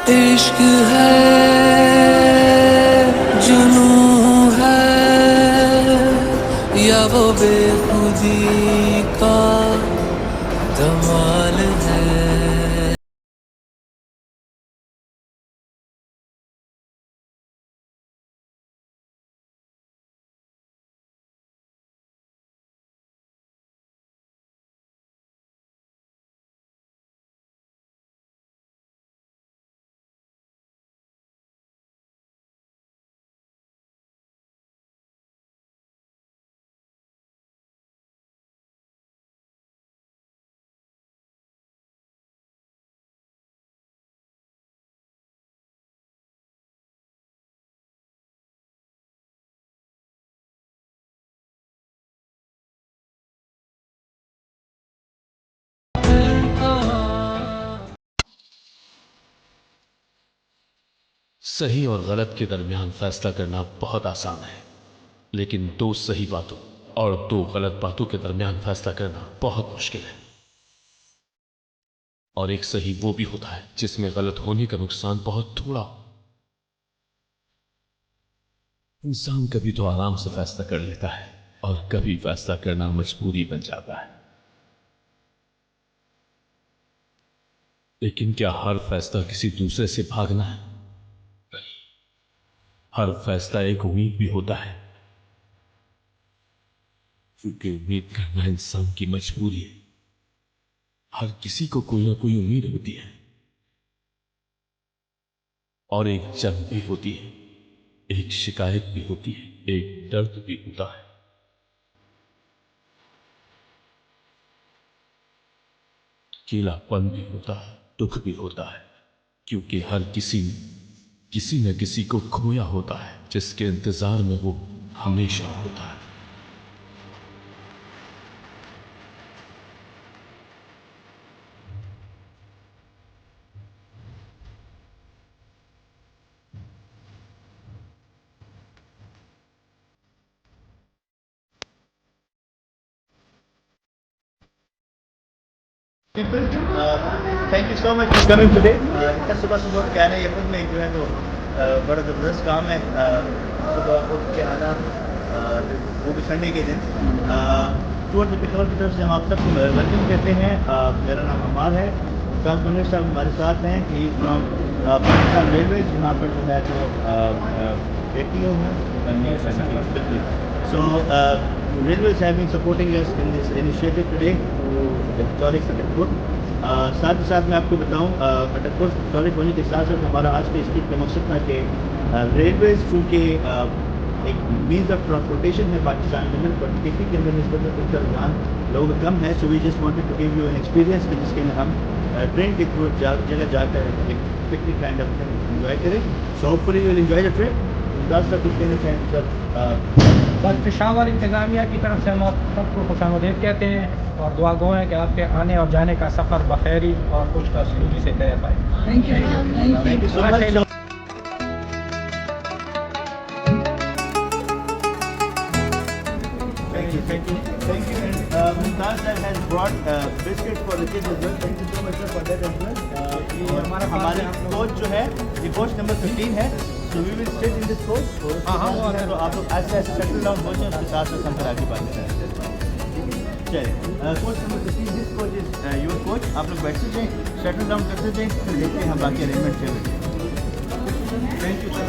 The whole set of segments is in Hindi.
इश्क है, जुनू है, या वो बेखुदी का कमाल है। सही और गलत के दरमियान फैसला करना बहुत आसान है, लेकिन दो सही बातों और दो गलत बातों के दरमियान फैसला करना बहुत मुश्किल है। और एक सही वो भी होता है जिसमें गलत होने का नुकसान बहुत थोड़ा हो। इंसान कभी तो आराम से फैसला कर लेता है और कभी फैसला करना मजबूरी बन जाता है। लेकिन क्या हर फैसला किसी दूसरे से भागना है? हर फैसला एक उम्मीद भी होता है, क्योंकि उम्मीद करना इंसान की मजबूरी है। हर किसी को कोई ना कोई उम्मीद होती है, और एक जंग भी होती है, एक शिकायत भी होती है, एक दर्द भी होता है। अकेलापन भी होता है, दुख भी होता है, क्योंकि हर किसी न किसी को खोया होता है जिसके इंतजार में वो हमेशा होता है। People, thank you so much for coming today. इतना सुबह सुबह क्या है ये खुद में जो है तो बड़ा ज़बरदस्त काम है। सुबह उठ के आना, वो भी संडे के दिन। टूर द पेट्रोल की तरफ से हम आप सबको वेलकम कहते हैं। मेरा नाम अमार है। काश मनोज साहब हमारे साथ हैं कि फ्रॉम पाकिस्तान रेलवे, यहाँ पर जो है तो बेटियों हैं। So Railway is having supporting us in this initiative today to the historic Atakpur. साथ ही साथ मैं आपको बताऊं, अटकपुर हिस्टोरिक होने के साथ साथ हमारा आज के स्पीच का मकसद था कि रेलवेज चूँकि एक मीन्स ऑफ ट्रांसपोर्टेशन है पाकिस्तान में, बट किसी के अंदर नस्बत उसका रुझान लोग कम है। So we just wanted to give you an experience जिसके अंदर हम ट्रेन के थ्रू जगह जाकर एक पिकनिक काइंड ऑफ एंजॉय करें। So hopefully you will enjoy the trip. that's the good thing and बस पेशावर इंतज़ामिया की तरफ से हम आप सबको खुशामदीद कहते हैं और दुआ गो है कि आपके आने और जाने का सफ़र बखैरी और खुश सलूकी से तय पाए। Thank you so much. Thank you. And Mumtaz sir has brought biscuits for the kids as well. Thank you so much sir for that as well. और हमारे कोच जो है ये कोच नंबर 15 है। So we will sit in this coach. तो आप लोग ऐसे ऐसे सेटल डाउन हो जाए, उसके साथ साथ हम फिर आगे बात करेंगे। चलिए coach number 15, this coach is your coach. आप लोग बैठते जाएँ, सेटल डाउन करते जाएँ, फिर देखते हैं हम बाकी अरेंजमेंट करेंगे। Thank you sir.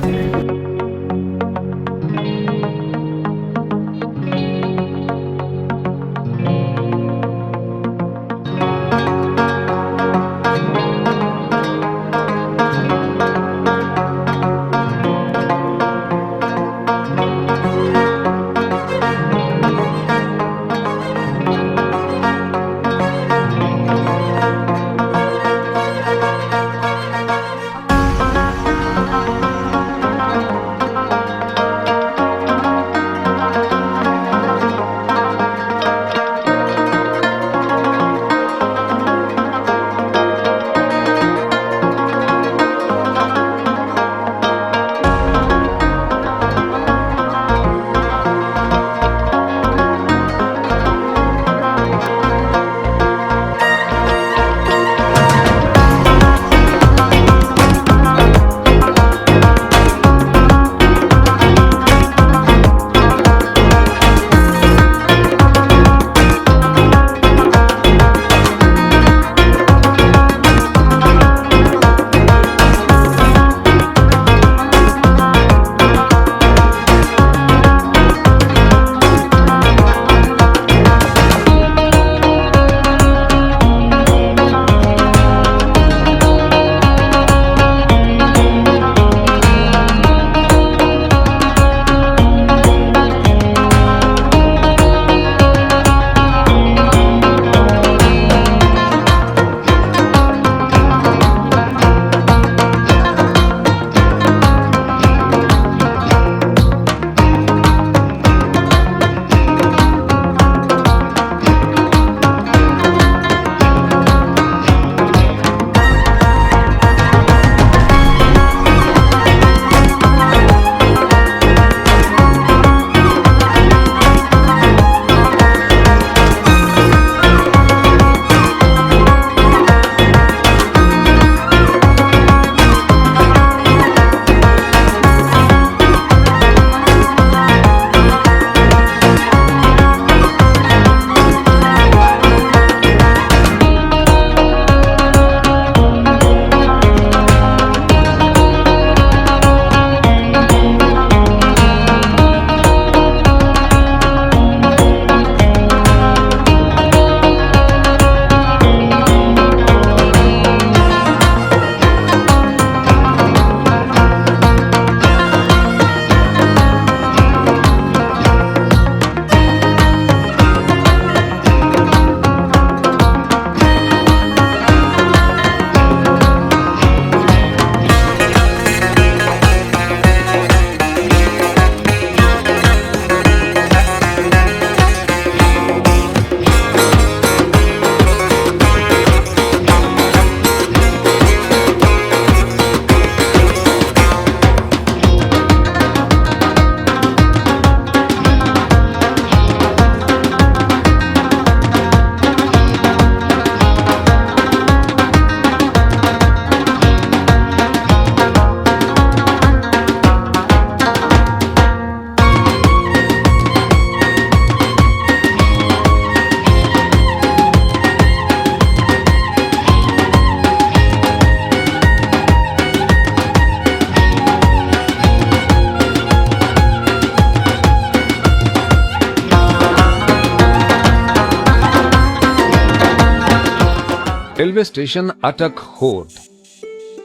Railway station अटक खोर्द,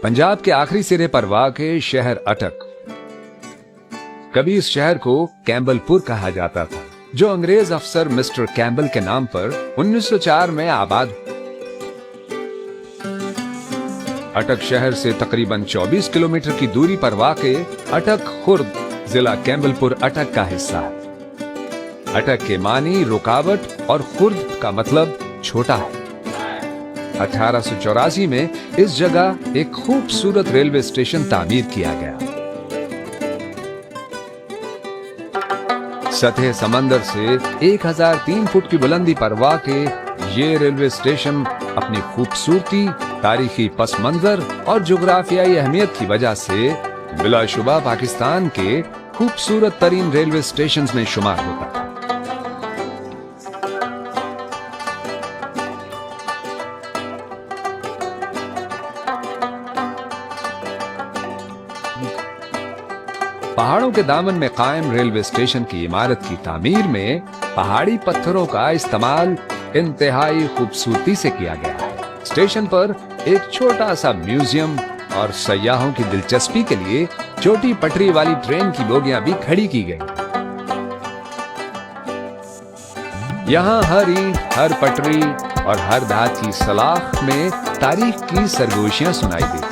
पंजाब के आखिरी सिरे पर वाक़े शहर अटक। कभी इस शहर को कैम्बलपुर कहा जाता था, जो अंग्रेज अफसर मिस्टर कैम्बल के नाम पर 1904 में आबाद। अटक शहर से तकरीबन 24 किलोमीटर की दूरी पर वाक़े अटक खुर्द जिला कैम्बलपुर अटक का हिस्सा है। अटक के मानी रुकावट और खुर्द का मतलब छोटा है। 1884 में इस जगह एक खूबसूरत रेलवे स्टेशन तामीर किया गया। सतह समंदर से 1003 फुट की बुलंदी पर वाक़े ये रेलवे स्टेशन अपनी खूबसूरती, तारीखी पस मंजर और जुग्राफियाई अहमियत की वजह से बिलाशुबा पाकिस्तान के खूबसूरत तरीन रेलवे स्टेशन में शुमार होता है। पहाड़ों के दामन में कायम रेलवे स्टेशन की इमारत की तामीर में पहाड़ी पत्थरों का इस्तेमाल इंतहाई खूबसूरती से किया गया है। स्टेशन पर एक छोटा सा म्यूजियम और सयाहों की दिलचस्पी के लिए छोटी पटरी वाली ट्रेन की बोगियां भी खड़ी की गई। यहाँ हर ईंट, हर पटरी और हर धात की सलाख में तारीख की सरगोशियां सुनाई देती।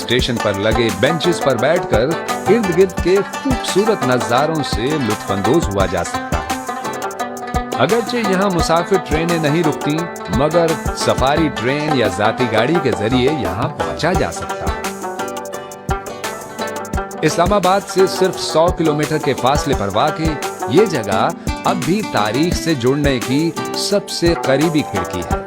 स्टेशन पर लगे बेंचेस पर बैठकर इर्द गिर्द के खूबसूरत नजारों से लुत्फानंदोज हुआ जा सकता है। अगरचे यहाँ मुसाफिर ट्रेनें नहीं रुकती, मगर सफारी ट्रेन या जाती गाड़ी के जरिए यहाँ पहुंचा जा सकता है। इस्लामाबाद से सिर्फ 100 किलोमीटर के फासले पर वाक़े ये जगह अब भी तारीख से जुड़ने की सबसे करीबी खिड़की है।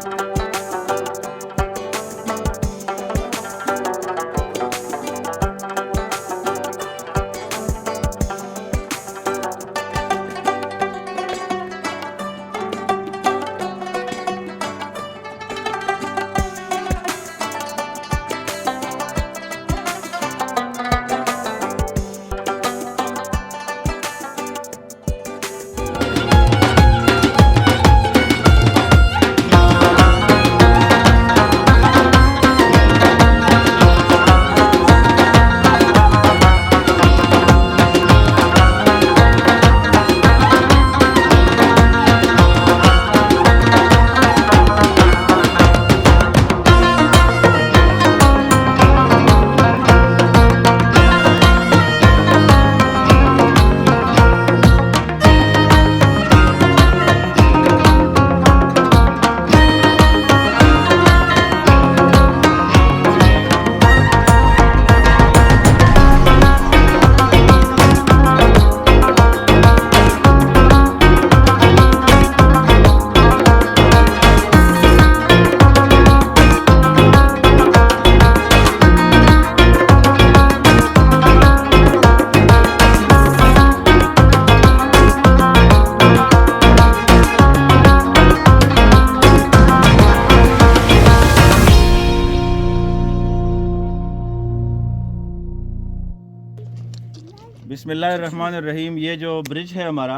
बिस्मिल्लाहिर्रहमानिर्रहीम। ये जो ब्रिज है हमारा,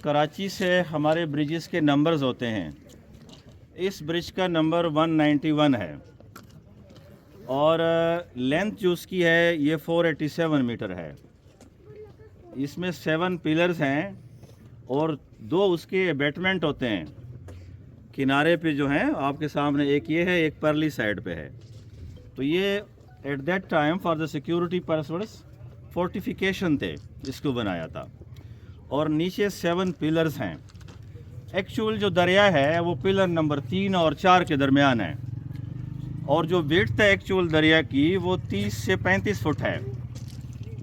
कराची से हमारे ब्रिजेस के नंबर्स होते हैं। इस ब्रिज का नंबर 191 है और लेंथ जो उसकी है ये 487 मीटर है। इसमें 7 पिलर्स हैं और 2 उसके अबैटमेंट होते हैं किनारे पे जो हैं आपके सामने। एक ये है, एक परली साइड पे है। तो ये at that time for the security purpose fortification थे, इसको बनाया था। और नीचे 7 पिलर्स हैं। एक्चुअल जो दरिया है वो पिलर नंबर 3 और 4 के दरमियान है और जो विड्थ है एक्चुअल दरिया की वो 30 से 35 फुट है।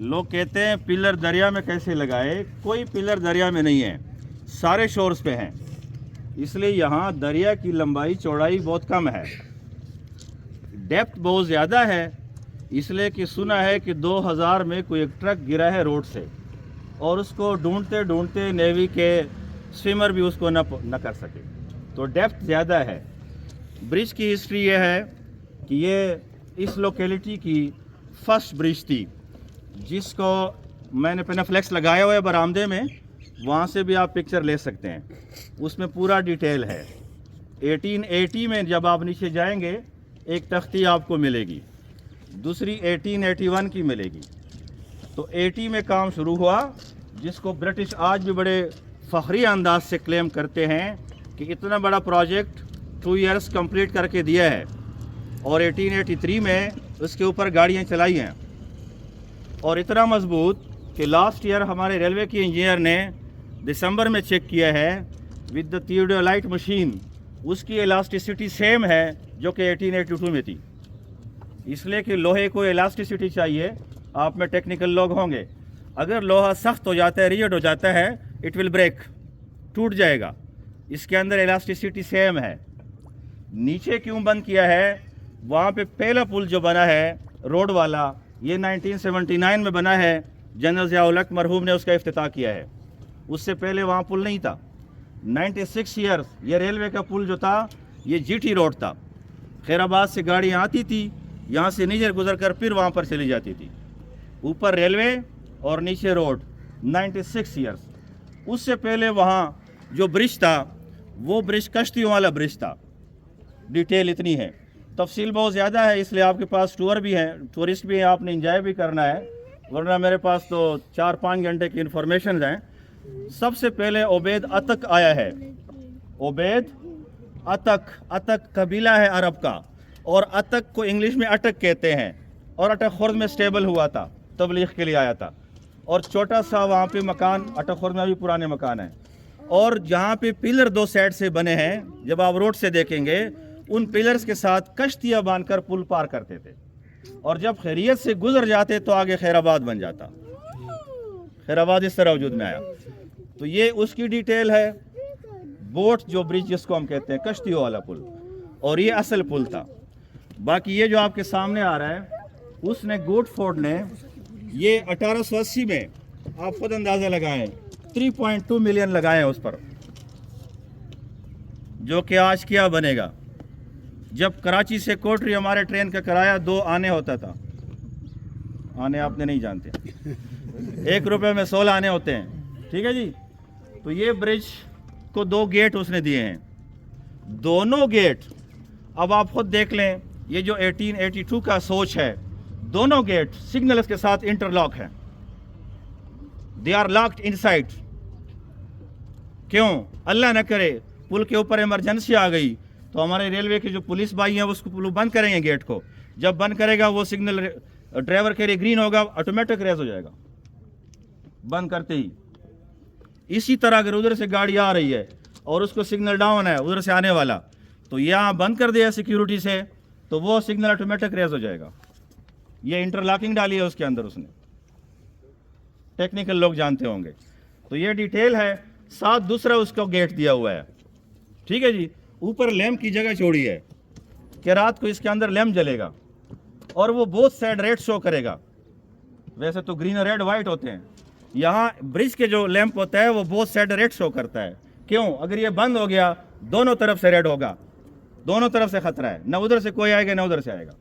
लोग कहते हैं पिलर दरिया में कैसे लगाए, कोई पिलर दरिया में नहीं है, सारे शोर्स पे हैं। इसलिए यहाँ दरिया की लंबाई चौड़ाई बहुत कम है, डेप्थ बहुत ज़्यादा है। इसलिए कि सुना है कि 2000 में कोई एक ट्रक गिरा है रोड से और उसको ढूंढते ढूंढते नेवी के स्विमर भी उसको न कर सके, तो डेप्थ ज़्यादा है। ब्रिज की हिस्ट्री ये है कि ये इस लोकेलिटी की फर्स्ट ब्रिज थी, जिसको मैंने पेनाफ्लेक्स लगाया हुआ है बरामदे में, वहाँ से भी आप पिक्चर ले सकते हैं, उसमें पूरा डिटेल है। 1880 में जब आप नीचे जाएंगे एक तख्ती आपको मिलेगी, दूसरी 1881 की मिलेगी। तो 80 में काम शुरू हुआ, जिसको ब्रिटिश आज भी बड़े फ़ख्री अंदाज से क्लेम करते हैं कि इतना बड़ा प्रोजेक्ट 2 इयर्स कंप्लीट करके दिया है। और 1883 में उसके ऊपर गाड़ियाँ चलाई हैं और इतना मजबूत कि लास्ट ईयर हमारे रेलवे के इंजीनियर ने दिसंबर में चेक किया है विद द थियोडोलाइट मशीन, उसकी इलास्टिसिटी सेम है जो कि 1882 में थी। इसलिए कि लोहे को इलास्टिसिटी चाहिए, आप में टेक्निकल लोग होंगे, अगर लोहा सख्त हो जाता है, रिजिड हो जाता है, इट विल ब्रेक, टूट जाएगा। इसके अंदर इलास्टिसिटी सेम है। नीचे क्यों बंद किया है? वहाँ पे पहला पुल जो बना है रोड वाला, ये 1979 में बना है, जनरल ज़िया-उल हक मरहूम ने उसका इफ्तिताह किया है। उससे पहले वहाँ पुल नहीं था। 96 ईयर्स ये रेलवे का पुल जो था ये जीटी रोड था। खैराबाद से गाड़ियाँ आती थी, यहाँ से नीचे गुजर कर फिर वहाँ पर चली जाती थी। ऊपर रेलवे और नीचे रोड, 96 ईयर्स। उससे पहले वहाँ जो ब्रिज था वो ब्रिज कश्तियों वाला ब्रिज था। डिटेल इतनी है, तफसील बहुत ज़्यादा है, इसलिए आपके पास टूर भी हैं, टूरिस्ट भी हैं, आपने इंजॉय भी करना है, वरना मेरे पास तो 4-5 घंटे की इन्फॉर्मेशन हैं। सबसे पहले उबैद अतक आया है। उबैद अतक, अतक कबीला है अरब का, और अतक को इंग्लिश में अटक कहते हैं, और अटक खुर्द में स्टेबल हुआ था, तबलीग के लिए आया था। और छोटा सा वहाँ पे मकान, अटक खुर्द में भी पुराने मकान हैं, और जहाँ पे पिलर 2 साइड से बने हैं, जब आप रोड से देखेंगे उन पिलर्स के साथ कश्तियाँ बांधकर पुल पार करते थे, और जब खैरियत से गुजर जाते तो आगे खैराबाद बन जाता। खैराबाद इस तरह वजूद में आया। तो ये उसकी डिटेल है। बोट जो ब्रिज जिसको हम कहते हैं, कश्तियों वाला पुल, और ये असल पुल था। बाकी ये जो आपके सामने आ रहा है, उसने गुडफोर्ड ने ये 1880 में, आप खुद अंदाज़ा लगाएं, 3.2 मिलियन लगाए हैं उस पर, जो कि आज क्या बनेगा। जब कराची से कोटरी हमारे ट्रेन का किराया 2 आने होता था, आने आपने नहीं जानते, 1 रुपये में 16 आने होते हैं, ठीक है जी। तो ये ब्रिज को 2 गेट उसने दिए हैं, दोनों गेट, अब आप खुद देख लें, ये जो 1882 का सोच है, दोनों गेट सिग्नल्स के साथ इंटरलॉक हैं, दे आर लॉक्ड इनसाइड। क्यों? अल्लाह न करे पुल के ऊपर इमरजेंसी आ गई तो हमारे रेलवे के जो पुलिस भाई हैं उसको पुल बंद करेंगे गेट को, जब बंद करेगा वो सिग्नल ड्राइवर के लिए ग्रीन होगा, ऑटोमेटिक रेस हो जाएगा बंद करते ही। इसी तरह अगर उधर से गाड़ी आ रही है और उसको सिग्नल डाउन है उधर से आने वाला, तो यहाँ बंद कर दिया सिक्योरिटी से, तो वो सिग्नल ऑटोमेटिक रेस हो जाएगा। ये इंटरलॉकिंग डाली है उसके अंदर उसने, टेक्निकल लोग जानते होंगे। तो ये डिटेल है। साथ दूसरा उसका गेट दिया हुआ है, ठीक है जी। ऊपर लैम्प की जगह छोड़ी है कि रात को इसके अंदर लैम्प जलेगा, और वो बोथ साइड रेड शो करेगा। वैसे तो ग्रीन रेड वाइट होते हैं, यहाँ ब्रिज के जो लैंप होता है वो बोथ साइड रेड शो करता है। क्यों? अगर ये बंद हो गया दोनों तरफ से रेड होगा, दोनों तरफ से खतरा है, ना उधर से कोई आएगा ना उधर से आएगा।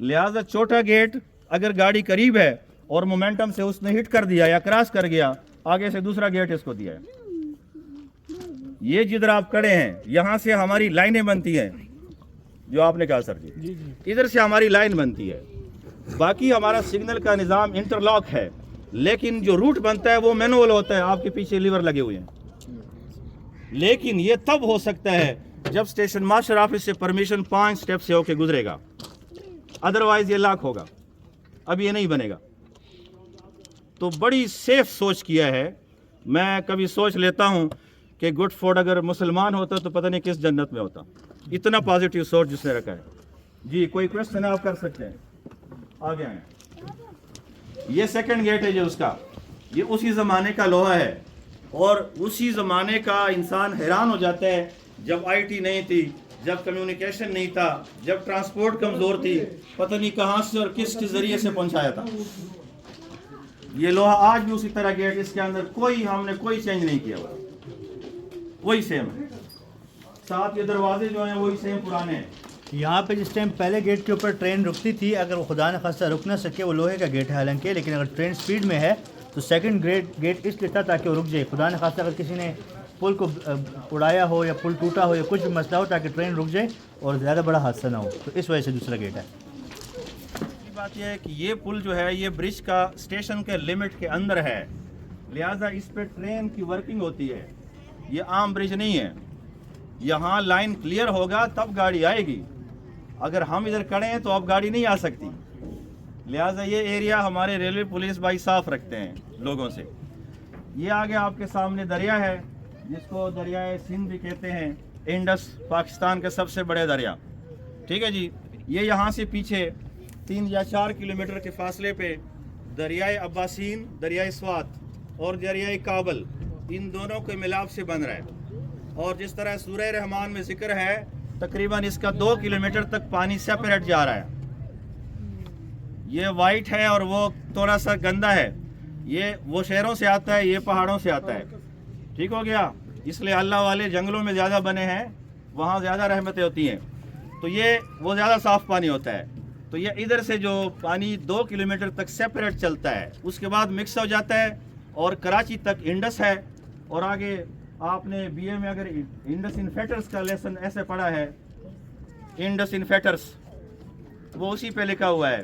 लिहाजा छोटा गेट अगर गाड़ी करीब है और मोमेंटम से उसने हिट कर दिया या क्रॉस कर गया, आगे से दूसरा गेट इसको दिया है। ये जिधर आप खड़े हैं यहाँ से हमारी लाइनें बनती हैं, जो आपने कहा सर जी, इधर से हमारी लाइन बनती है। बाकी हमारा सिग्नल का निज़ाम इंटरलॉक है, लेकिन जो रूट बनता है वो मैनुअल होता है, आपके पीछे लीवर लगे हुए हैं। लेकिन ये तब हो सकता है जब स्टेशन मास्टर ऑफिस से परमिशन 5 स्टेप से होके गुजरेगा, अदरवाइज ये लॉक होगा, अब ये नहीं बनेगा। तो बड़ी सेफ सोच किया है। मैं कभी सोच लेता हूँ कि गुडफोर्ड अगर मुसलमान होता तो पता नहीं किस जन्नत में होता। इतना पॉजिटिव सोच जिसने रखा है जी। कोई क्वेश्चन आप कर सकते हैं, आगे आए। ये सेकंड गेट है जो उसका, ये उसी ज़माने का लोहा है, और उसी ज़माने का इंसान हैरान हो जाता है जब आईटी नहीं थी, जब कम्युनिकेशन नहीं था, जब ट्रांसपोर्ट कमज़ोर थी, पता नहीं कहाँ से और किस जरिए से पहुँचाया था ये लोहा। आज भी उसी तरह गेट, इसके अंदर हमने कोई चेंज नहीं किया हुआ, वही सेम है। साथ ये दरवाजे जो हैं वही सेम पुराने हैं। यहाँ पे जिस टाइम पहले गेट के ऊपर ट्रेन रुकती थी, अगर वो खुदा न खास्ता रुक ना सके, वो लोहे का गेट है हालांकि, लेकिन अगर ट्रेन स्पीड में है तो सेकंड गेट इसलिए था ताकि वो रुक जाए। खुदा न खास्ता अगर किसी ने पुल को उड़ाया हो या पुल टूटा हो या कुछ भी मसला हो ताकि ट्रेन रुक जाए और ज़्यादा बड़ा हादसा ना हो, तो इस वजह से दूसरा गेट है। बात यह है कि ये पुल जो है ये ब्रिज का स्टेशन के लिमिट के अंदर है, लिहाजा इस पे ट्रेन की वर्किंग होती है। ये आम ब्रिज नहीं है, यहाँ लाइन क्लियर होगा तब गाड़ी आएगी। अगर हम इधर खड़े हैं तो अब गाड़ी नहीं आ सकती। लिहाजा ये एरिया हमारे रेलवे पुलिस भाई साफ रखते हैं लोगों से। ये आगे आपके सामने दरिया है जिसको दरियाए सिंध भी कहते हैं, इंडस पाकिस्तान के सबसे बड़े दरिया, ठीक है जी। ये यहाँ से पीछे 3 या 4 किलोमीटर के फासले पे दरियाए अब्बासीन, दरियाए स्वात और दरियाए काबल, इन दोनों के मिलाप से बन रहा है। और जिस तरह सूरह रहमान में जिक्र है, तकरीबन इसका 2 किलोमीटर तक पानी सेपरेट जा रहा है। ये वाइट है और वो थोड़ा सा गंदा है, ये वो शहरों से आता है, ये पहाड़ों से आता है, ठीक हो गया। इसलिए अल्लाह वाले जंगलों में ज़्यादा बने हैं, वहाँ ज़्यादा रहमतें होती हैं, तो ये वो ज़्यादा साफ़ पानी होता है। तो ये इधर से जो पानी 2 किलोमीटर तक सेपरेट चलता है, उसके बाद मिक्स हो जाता है और कराची तक इंडस है। और आगे आपने बीए में अगर इंडस इन्फेटर्स का लेसन ऐसे पढ़ा है, इंडस इन्फेटर्स, वो उसी पे लिखा हुआ है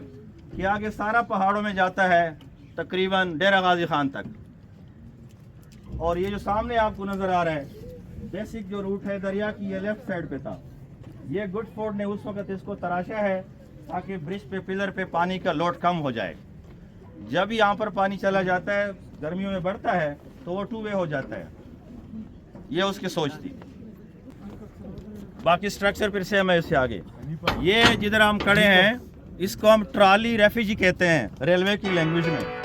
कि आगे सारा पहाड़ों में जाता है तकरीबन डेरा गाजी खान तक। और ये जो सामने आपको नज़र आ रहा है, बेसिक जो रूट है दरिया की, ये लेफ्ट साइड पे था। ये गुडफोर्ड ने उस वक्त इसको तराशा है ताकि ब्रिज पे पिलर पे पानी का लोड कम हो जाए। जब यहाँ पर पानी चला जाता है, गर्मियों में बढ़ता है, तो वो 2 वे हो जाता है। ये उसकी सोच थी। बाकी स्ट्रक्चर फिर से मैं इससे आगे, ये जिधर हम खड़े हैं इसको हम ट्रॉली रेफ्यूजी कहते हैं रेलवे की लैंग्वेज में।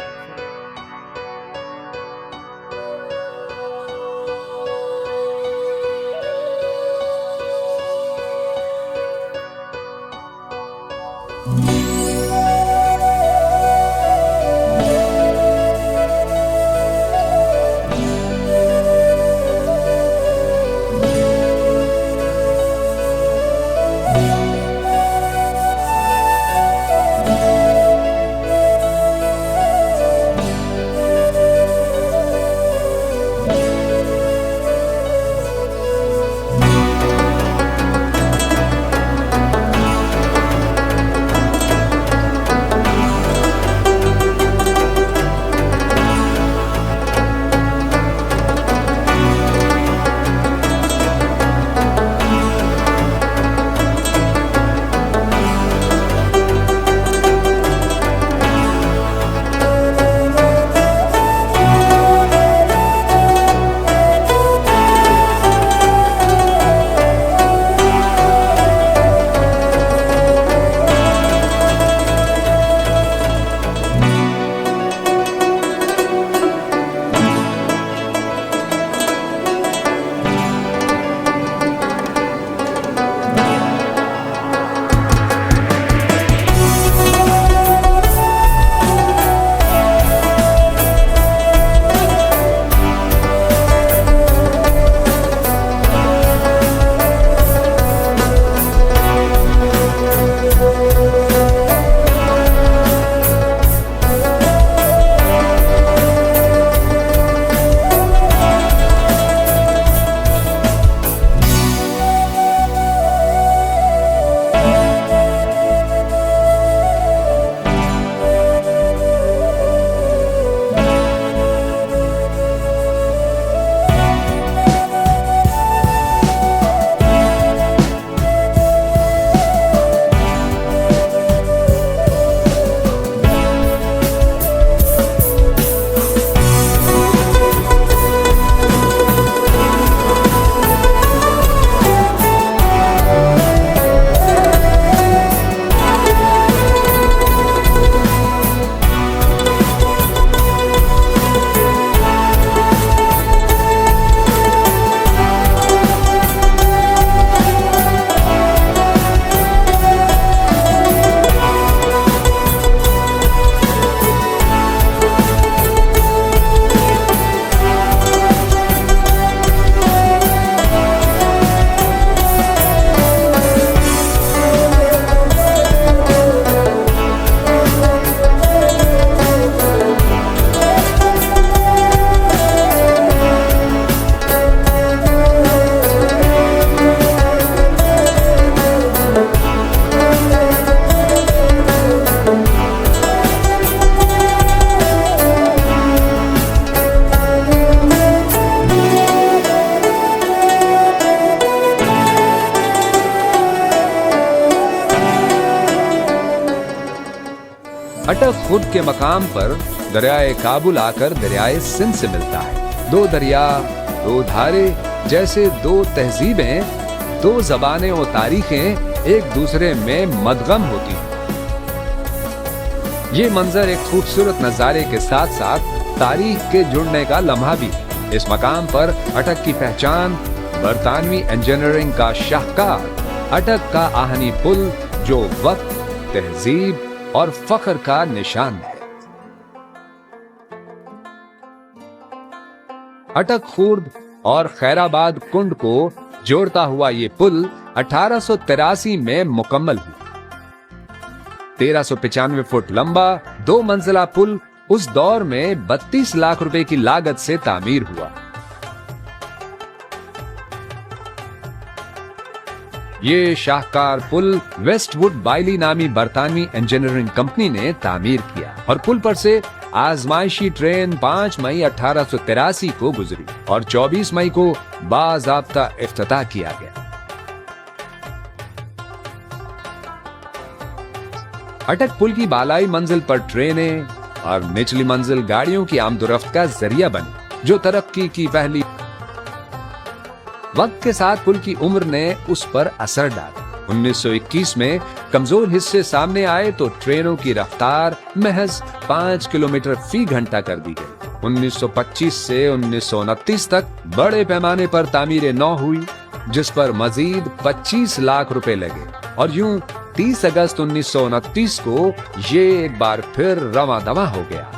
अटक खुर्द के मकाम पर दरियाए काबुल आकर दरियाए सिंध से मिलता है। दो दरिया, दो धारे जैसे दो तहजीबें, दो जबानें और तारीखें एक दूसरे में मदगम होती हैं। ये मंजर एक खूबसूरत नजारे के साथ साथ तारीख के जुड़ने का लम्हा भी है। इस मकाम पर अटक की पहचान बरतानवी इंजीनियरिंग का शाहकार अटक का आहनी पुल, जो वक्त, तहजीब और फख्र का निशान है। अटक खुर्द और खैराबाद कुंड को जोड़ता हुआ ये पुल 1883 में मुकम्मल हुआ। 1395 फुट लंबा 2 मंजिला पुल उस दौर में 32 लाख रुपए की लागत से तामीर हुआ। ये शाहकार पुल वेस्टवुड बाइली नामी बरतानवी इंजीनियरिंग कंपनी ने तामीर किया और पुल पर से आजमाइशी ट्रेन 5 मई 1883 को गुजरी और 24 मई को बाज़ाब्ता इफ्तिताह किया गया। अटक पुल की बालाई मंजिल पर ट्रेनें और निचली मंजिल गाड़ियों की आमदोरफ्त का जरिया बनी, जो तरक्की की पहली। वक्त के साथ पुल की उम्र ने उस पर असर डाला। 1921 में कमजोर हिस्से सामने आए तो ट्रेनों की रफ्तार महज 5 किलोमीटर फी घंटा कर दी गई। 1925 से 1929 तक बड़े पैमाने पर तामीर नौ हुई, जिस पर मजीद 25 लाख रुपए लगे और यूं 30 अगस्त 1929 को ये एक बार फिर रवां-दवां हो गया।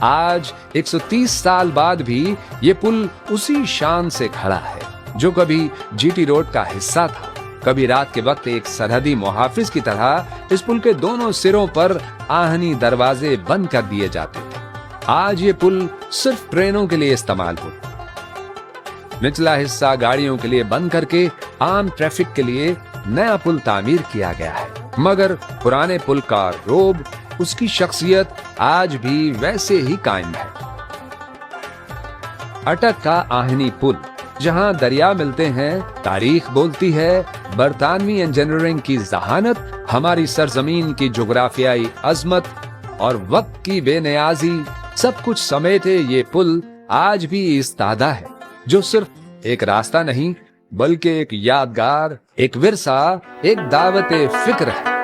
आज 130 साल बाद भी ये पुल उसी शान से खड़ा है जो कभी जीटी रोड का हिस्सा था। कभी रात के वक्त एक सरहदी मुहाफिज की तरह इस पुल के दोनों सिरों पर आहनी दरवाजे बंद कर दिए जाते थे। आज ये पुल सिर्फ ट्रेनों के लिए इस्तेमाल होता है। निचला हिस्सा गाड़ियों के लिए बंद करके आम ट्रैफिक के लिए नया पुल तामीर किया गया है, मगर पुराने पुल का रोब, उसकी शख्सियत आज भी वैसे ही कायम है। अटक का आहनी पुल, जहां दरिया मिलते हैं, तारीख बोलती है, बरतानवी इंजीनियरिंग की जहानत, हमारी सरजमीन की जोग्राफियाई अजमत और वक्त की बेनियाजी, सब कुछ समेटे ये पुल आज भी इस्तादा है, जो सिर्फ एक रास्ता नहीं बल्कि एक यादगार, एक विरसा, एक दावते फिक्र है।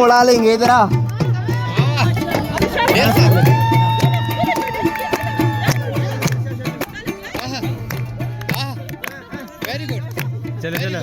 उड़ा लेंगे इधर आ। चलो चलो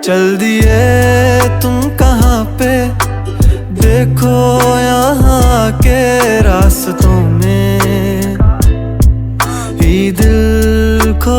चल दिए तुम कहाँ पे, देखो यहाँ के रास्तों में ही दिल खो